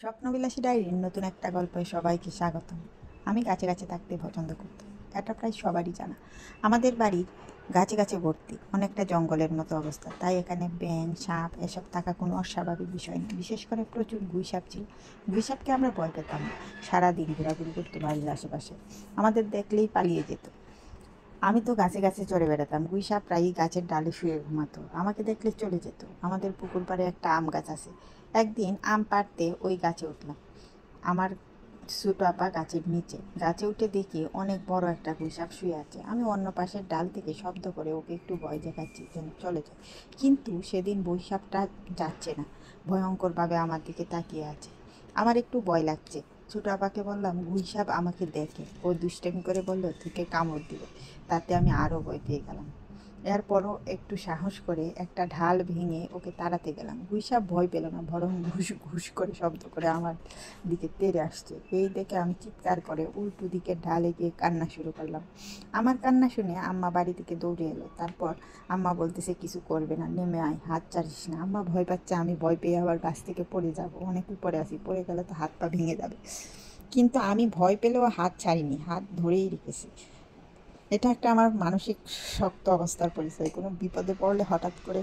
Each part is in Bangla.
স্বপ্নবিলাসী ডায়েরির নতুন একটা গল্পে সবাইকে স্বাগতম। আমি গাছে গাছে থাকতে পছন্দ করতাম, এটা প্রায় সবারই জানা। আমাদের বাড়ির গাছে গাছে ভর্তি, অনেকটা জঙ্গলের মতো অবস্থা, তাই এখানে ব্যাঙ সাপ এসব থাকা কোনো অস্বাভাবিক বিষয় না। বিশেষ করে প্রচুর গুইসাপ ছিল। গুইসাপকে আমরা ভয় পেতাম না, সারাদিন ঘোরাঘুরি করতো বাড়ির আশেপাশে, আমাদের দেখলেই পালিয়ে যেত। আমি তো গাছে গাছে চড়ে বেড়াতাম, গুইসাপ প্রায়ই গাছের ডালে শুয়ে ঘুমাতো, আমাকে দেখলে চলে যেত। আমাদের পুকুর পাড়ে একটা আম গাছ আছে, একদিন আম পাড়তে ওই গাছে উঠলাম। আমার ছোট আপা গাছের নিচে, গাছে উঠে দেখি অনেক বড় একটা গুইসাপ শুয়ে আছে। আমি অন্য পাশের ডাল থেকে শব্দ করে ওকে একটু ভয় দেখাচ্ছি যেন চলে যায়, কিন্তু সেদিন বৈশাপটা যাচ্ছে না, ভয়ঙ্করভাবে আমার দিকে তাকিয়ে আছে। আমার একটু ভয় লাগছে। ছোট আপাকে বললাম, গুইসাপ আমাকে দেখে। ও দুষ্টামি করে বলল, তোকে কামড় দিবে। তাতে আমি আরও ভয় পেয়ে গেলাম। এরপরও একটু সাহস করে একটা ঢাল ভেঙে ওকে তাড়াতে গেলাম। গুইসাপ ভয় পেল না, বরং ঘুষ ঘুষ করে শব্দ করে আমার দিকে তেড়ে আসছে। এই দেখে আমি চিৎকার করে উল্টো দিকের ঢালে গিয়ে কান্না শুরু করলাম। আমার কান্না শুনে আম্মা বাড়ি থেকে দৌড়ে এলো। তারপর আম্মা বলতেছে, কিছু করবে না, নেমে আয়, হাত ছাড়িস না। আম্মা ভয় পাচ্ছে আমি ভয় পেয়ে আবার গাছ থেকে পড়ে যাব, অনেক উপরে আসি, পড়ে গেলে তো হাত পা ভেঙে যাবে। কিন্তু আমি ভয় পেলেও হাত ছাড়িনি, হাত ধরেই রেখেছি। এটা একটা আমার মানসিক শক্ত অবস্থার পরিচয়। কোনো বিপদে পড়লে হঠাৎ করে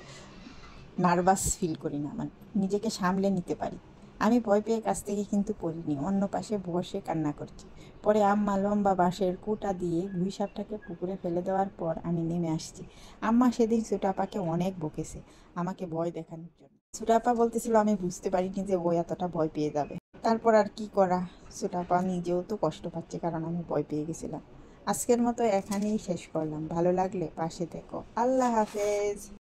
নার্ভাস ফিল করি না, মানে নিজেকে সামলে নিতে পারি। আমি ভয় পেয়ে কাছ থেকে কিন্তু পড়িনি, অন্য পাশে বসে কান্না করছি। পরে আম্মা লম্বা বাঁশের কুটা দিয়ে গুইসাপটাকে পুকুরে ফেলে দেওয়ার পর আমি নেমে আসছি। আম্মা সেদিন ছোটাপাকে অনেক বকেছে আমাকে ভয় দেখানোর জন্য। ছোটাপা বলতেছিল আমি বুঝতে পারিনি যে ও এতটা ভয় পেয়ে যাবে। তারপর আর কি করা, ছোটাপা নিজেও তো কষ্ট পাচ্ছে কারণ আমি ভয় পেয়ে গেছিলাম। আজকের মতো এখানেই শেষ করলাম, ভালো লাগলে পাশে থেকো। আল্লাহ হাফেজ।